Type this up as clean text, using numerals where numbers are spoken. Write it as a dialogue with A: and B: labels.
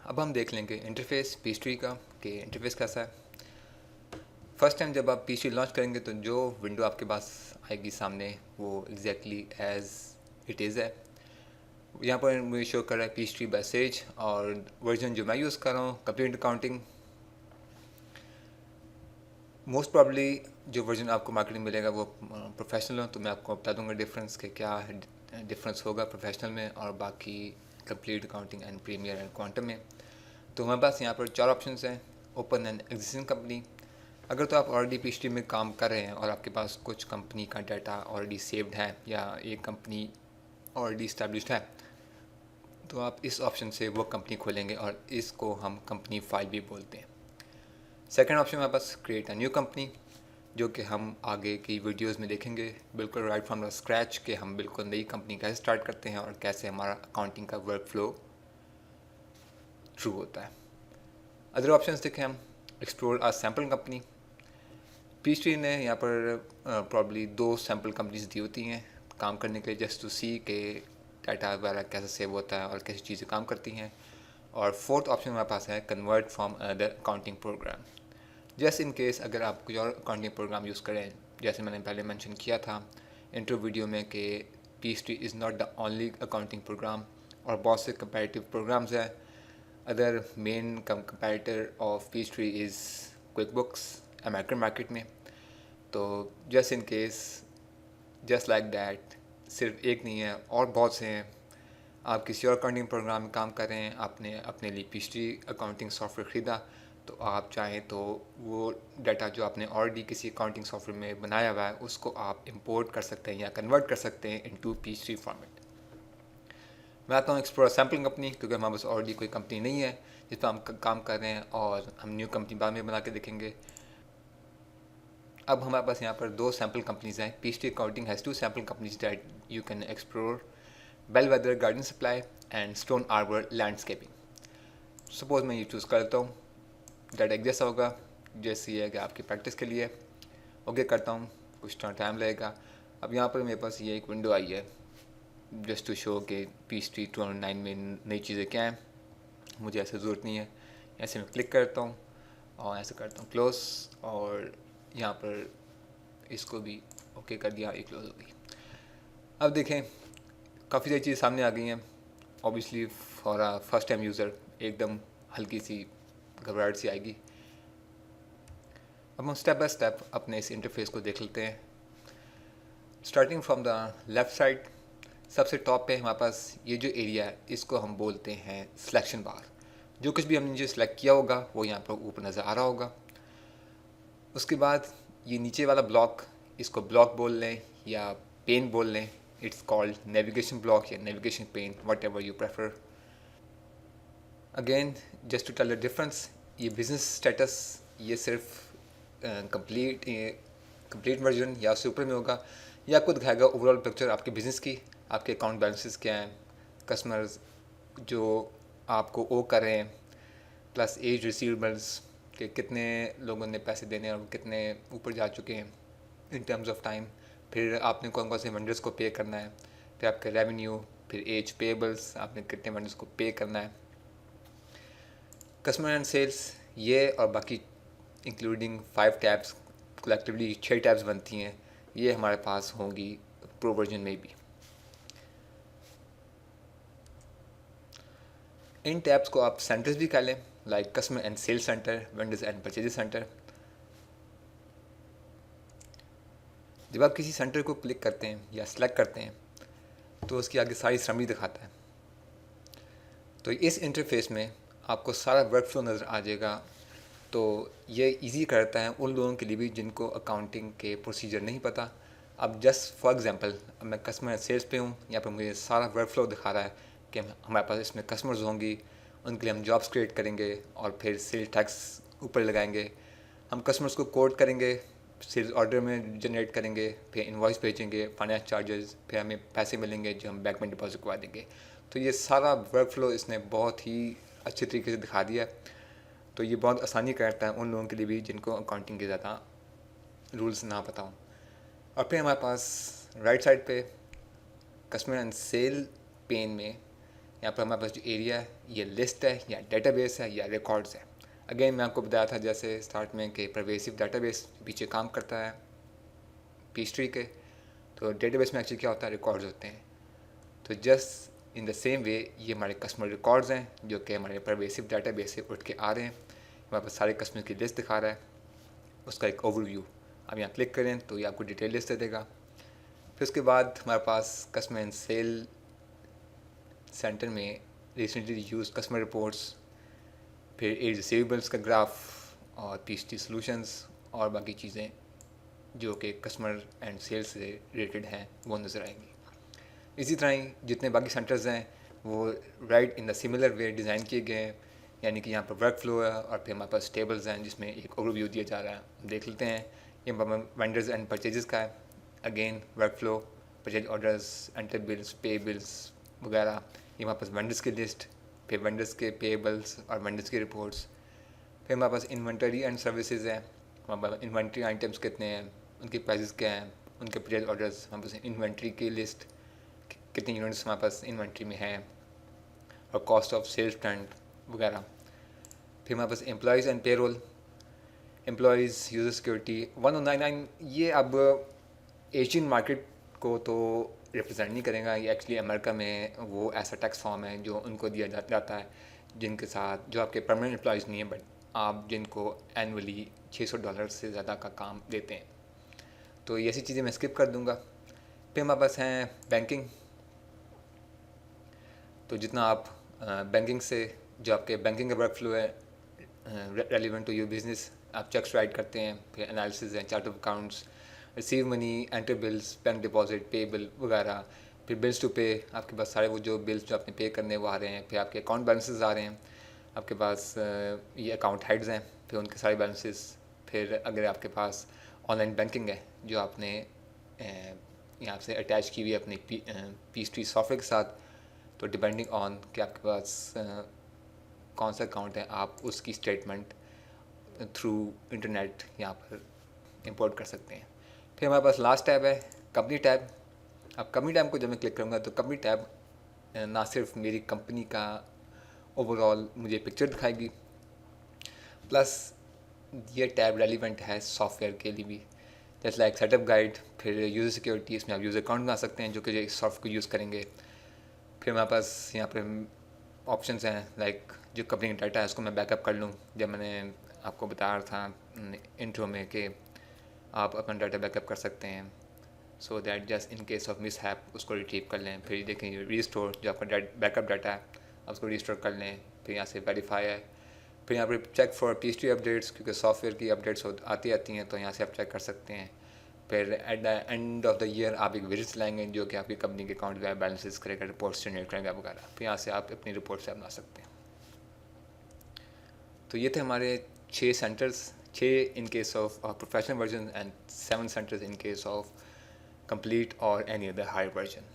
A: अब हम देख लेंगे इंटरफेस पीएचपी का कि इंटरफेस कैसा है। फर्स्ट टाइम जब आप पीएचपी लॉन्च करेंगे तो जो विंडो आपके पास आएगी सामने वो एग्जैक्टली एज इट इज़ है। यहाँ पर मुझे शो कर रहा है पीएचपी मैसेज और वर्जन जो मैं यूज़ कर रहा हूँ कंप्लीट अकाउंटिंग। मोस्ट प्रॉब्ली जो वर्जन आपको मार्केट में मिलेगा वो प्रोफेशनल हो, तो मैं आपको बता दूंगा डिफरेंस के क्या डिफरेंस होगा प्रोफेशनल में और बाकी complete accounting and premier and quantum में। तो हमारे पास यहाँ पर 4 ऑप्शंस हैं। ओपन एंड एग्जिस्टिंग कंपनी, अगर तो आप ऑलरेडी पीएचडी में काम कर रहे हैं और आपके पास कुछ कंपनी का डाटा ऑलरेडी सेव्ड है या एक कंपनी ऑलरेडी इस्टेब्लिश्ड है तो आप इस ऑप्शन से वो कंपनी खोलेंगे और इसको हम कंपनी फाइल भी बोलते हैं। सेकेंड ऑप्शन हमारे पास क्रिएट अ न्यू कंपनी, जो कि हम आगे की वीडियोस में देखेंगे बिल्कुल राइट फ्रॉम द स्क्रैच कि हम बिल्कुल नई कंपनी कैसे स्टार्ट करते हैं और कैसे हमारा अकाउंटिंग का वर्क फ्लो थ्रू होता है। अदर ऑप्शंस देखें हम, explore a sample company. PhD ने यहाँ पर प्रॉब्ली 2 सैम्पल कंपनीज दी होती हैं काम करने के लिए, जस्ट टू सी के डाटा वगैरह कैसे सेव होता है और कैसी चीज़ें काम करती हैं। और फोर्थ ऑप्शन हमारे पास है convert from another accounting program. Just in case अगर आप कोई और अकाउंटिंग प्रोग्राम यूज़ करें, जैसे मैंने पहले मेंशन किया था इंट्रो वीडियो में कि PhD is not the only accounting program और बहुत से कंपैरेटिव प्रोग्राम्स हैं। Other main comparator of PhD is QuickBooks American market में। तो just in case just like that सिर्फ एक नहीं है और बहुत से हैं। आप किसी और अकाउंटिंग प्रोग्राम में काम कर रहे हैं, आपने अपने लिए पीएचडी अकाउंटिंग सॉफ्टवेयर ख़रीदा, तो आप चाहें तो वो डाटा जो आपने ऑलरेडी किसी अकाउंटिंग सॉफ्टवेयर में बनाया हुआ है उसको आप इंपोर्ट कर सकते हैं या कन्वर्ट कर सकते हैं इनटू पीएचडी फॉर्मेट। मैं आता हूँ एक्सप्लोर सैम्पल कंपनी, क्योंकि हमारे पास ऑलरेडी कोई कंपनी नहीं है जिस पर हम काम कर रहे हैं और हम न्यू कंपनी बाद में बना के देखेंगे। अब हमारे पास यहाँ पर 2 सैम्पल कंपनीज हैं। PhD accounting has 2 sample companies that you can explore, Bellwether garden supply and Stone Arbor landscaping. Suppose मैं ये चूज़ करता हूँ, डाटा एक जैसा होगा जैसे ये है कि आपकी प्रैक्टिस के लिए। ओके करता हूँ, कुछ टाइम लगेगा। अब यहाँ पर मेरे पास ये एक विंडो आई है जस्ट टू शो कि पीएचडी 209 में नई चीज़ें क्या हैं। मुझे ऐसे ज़रूरत नहीं है, ऐसे मैं क्लिक करता हूँ और ऐसे करता हूँ क्लोज और यहाँ पर इसको भी ओके कर दिया, ये क्लोज हो गई। अब देखें काफ़ी सारी चीज़ें सामने आ गई हैं। Obviously for a first time user एकदम हल्की सी घबराहट सी आएगी। अब हम स्टेप बाय स्टेप अपने इस इंटरफेस को देख लेते हैं। Starting from the left side, सबसे टॉप पे हमारे पास ये जो एरिया है इसको हम बोलते हैं सिलेक्शन बार। जो कुछ भी हमने जो सिलेक्ट किया होगा वो यहाँ पर ऊपर नज़र आ रहा होगा। उसके बाद ये नीचे वाला ब्लॉक, इसको ब्लॉक बोल लें या पेन बोल लें, इट्स कॉल्ड नेविगेशन ब्लॉक या navigation pane, whatever you prefer. Again just to tell the difference, ये बिजनेस स्टेटस ये सिर्फ कंप्लीट कंप्लीट वर्जन या सुपर में होगा, या आपको दिखाएगा ओवरऑल पिक्चर आपके बिज़नेस की, आपके अकाउंट बैलेंसेस क्या हैं, कस्टमर्स जो आपको ओ कर रहे हैं, प्लस एज रिसीवेबल्स कि कितने लोगों ने पैसे देने और कितने ऊपर जा चुके हैं इन टर्म्स ऑफ टाइम, फिर आपने कौन कौन से वेंडर्स को पे करना है, फिर आपका रेवेन्यू, फिर एज पेबल्स आपने कितने वेंडर्स को पे करना है, कस्टमर एंड सेल्स ये और बाकी इंक्लूडिंग 5 टैब्स, कलेक्टिवली 6 टैब्स बनती हैं, ये हमारे पास होंगी प्रो वर्जन में भी। इन टैब्स को आप सेंटर्स भी कर लें, like customer and sales centre, vendors and purchase centre. जब आप किसी सेंटर को क्लिक करते हैं या सिलेक्ट करते हैं तो उसकी आगे सारी समरी दिखाता है। तो इस इंटरफेस में आपको सारा वर्क फ्लो नज़र आ जाएगा। तो ये इजी करता है उन लोगों के लिए भी जिनको अकाउंटिंग के प्रोसीजर नहीं पता। अब जस्ट फॉर एग्जांपल मैं कस्टमर सेल्स पे हूँ, यहाँ पर मुझे सारा वर्क फ्लो दिखा रहा है कि हमारे पास इसमें कस्टमर्स होंगी, उनके लिए हम जॉब्स क्रिएट करेंगे और फिर सेल टैक्स ऊपर लगाएंगे, हम कस्टमर्स को कोड करेंगे, सेल्स ऑर्डर में जनरेट करेंगे, फिर इनवॉइस भेजेंगे, फाइनेंस चार्जेस, फिर हमें पैसे मिलेंगे जो हम बैंक में डिपॉजिट करवा देंगे। तो ये सारा वर्क फ्लो इसने बहुत ही अच्छे तरीके से दिखा दिया। तो ये बहुत आसानी करता है उन लोगों के लिए भी जिनको अकाउंटिंग के ज़्यादा रूल्स ना पता हों। और फिर हमारे पास राइट साइड पे कस्टमर एंड सेल पेन में यहाँ पर हमारे पास जो एरिया है ये लिस्ट है या डेटाबेस है या रिकॉर्ड्स है। अगेन मैं आपको बताया था जैसे स्टार्ट में कि परवेसिव डेटाबेस पीछे काम करता है पीस्ट्री के, तो डेटाबेस में एक्चुअली क्या होता है, रिकॉर्ड्स होते हैं। तो just in the same way ये हमारे कस्टमर रिकॉर्ड्स हैं जो कि हमारे परवेसिव डेटाबेस से उठ के आ रहे हैं। हमारे पास सारे कस्टमर की लिस्ट दिखा रहा है, उसका एक ओवरव्यू। अब यहाँ क्लिक करें तो ये आपको डिटेल लिस्ट दे देगा। फिर उसके बाद हमारे पास कस्टमर एंड सेल सेंटर में रिसेंटली यूज कस्टमर रिपोर्ट्स, फिर एज रिसीवेबल्स का ग्राफ और पीएचटी सॉल्यूशंस और बाकी चीज़ें जो कि कस्टमर एंड सेल्स से रिलेटेड हैं वो नज़र आएंगी। इसी तरह ही जितने बाकी सेंटर्स हैं वो right in the similar way design किए गए हैं, यानी कि यहाँ पर वर्क फ्लो है और फिर हमारे पास टेबल्स हैं जिसमें एक ओवरव्यू दिया जा रहा है। देख लेते हैं, ये वेंडर्स एंड परचेजेस का है। Again work flow, purchase orders, enter bills, पे बिल्स वगैरह। ये हमारे पास वेंडर्स की लिस्ट, फिर वेंडर्स के पेबल्स और वेंडर्स की रिपोर्ट्स। फिर हमारे पास इन्वेंटरी एंड सर्विसेज है, हमारे पास इन्वेंट्री आइटम्स कितने हैं, उनके प्राइसेस क्या हैं, उनके परचेज ऑर्डर्स, हमारे पास इन्वेंट्री की लिस्ट, कितनी यूनिट्स हमारे पास इन्वेंट्री में हैं और कॉस्ट ऑफ सेल्स ट्रेंड वगैरह। फिर हमारे पास employees and payroll, employees, user security 1099। ये अब एशियन मार्केट को तो रिप्रेजेंट नहीं करेगा, ये एक्चुअली अमेरिका में वो ऐसा टैक्स फॉर्म है जो उनको दिया जाता है जिनके साथ जो आपके परमानेंट एम्प्लॉयज़ नहीं है बट आप जिनको एनुअली $600 से ज़्यादा का काम देते हैं। तो ये ऐसी चीज़ें मैं स्किप कर दूंगा। फिर हमारे पास हैं बैंकिंग, तो जितना आप बैंकिंग से जो आपके बैंकिंग का वर्क फ्लो है रेलिवेंट टू योर बिजनेस, आप चेक्स राइट करते हैं, फिर एनालिसिस हैं, chart of accounts, receive money, enter bills, bank deposit, पे बिल वगैरह, फिर बिल्स टू पे, आपके पास सारे वो जो बिल्स जो आपने पे करने वो आ रहे हैं, फिर आपके अकाउंट बैलेंसेस आ रहे हैं, आपके पास ये अकाउंट हेड्स हैं, फिर उनके सारे बैलेंसेस, फिर अगर आपके पास ऑनलाइन बैंकिंग है जो आपने यहाँ से अटैच की हुई है अपने पीएचटी सॉफ्टवेयर के साथ, तो डिपेंडिंग ऑन कि आपके पास कौन सा अकाउंट है आप उसकी स्टेटमेंट थ्रू इंटरनेट यहाँ पर इंपोर्ट कर सकते हैं। फिर हमारे पास लास्ट टैब है कंपनी टैब। अब कंपनी टैब को जब मैं क्लिक करूँगा तो कंपनी टैब ना सिर्फ मेरी कंपनी का ओवरऑल मुझे पिक्चर दिखाएगी, प्लस ये टैब रेलिवेंट है सॉफ्टवेयर के लिए भी, जैसे लाइक सेटअप गाइड, फिर यूज़र सिक्योरिटी, इसमें आप यूज़र अकाउंट बना सकते हैं जो कि इस सॉफ्टवेयर को यूज़ करेंगे। फिर हमारे पास यहाँ पर ऑप्शंस हैं लाइक जो कंपनी का डाटा है उसको मैं बैकअप कर लूँ, जब मैंने आपको बताया था इंट्रो में कि आप अपना डाटा बैकअप कर सकते हैं so that just in case of mishap उसको रिट्रीव कर लें। फिर देखें रीस्टोर, जो आपका बैकअप डाटा है आप उसको रीस्टोर कर लें। फिर यहाँ से वेरीफाई है, फिर यहाँ पर चेक फॉर पीएचटी अपडेट्स, क्योंकि सॉफ्टवेयर की अपडेट्स आती हैं तो यहाँ से आप चेक कर सकते हैं। फिर at the end of the year आप एक विजिट्स लाएंगे जो कि आपकी कंपनी के अकाउंट में बैलेंसेस करेगा, रिपोर्ट्स जनरेट करेगा वगैरह। फिर यहाँ से आप अपनी रिपोर्ट से बना सकते हैं। तो ये थे हमारे 6 centres, 6 in case of professional version and 7 centres in case of complete और एनी अदर हायर वर्जन।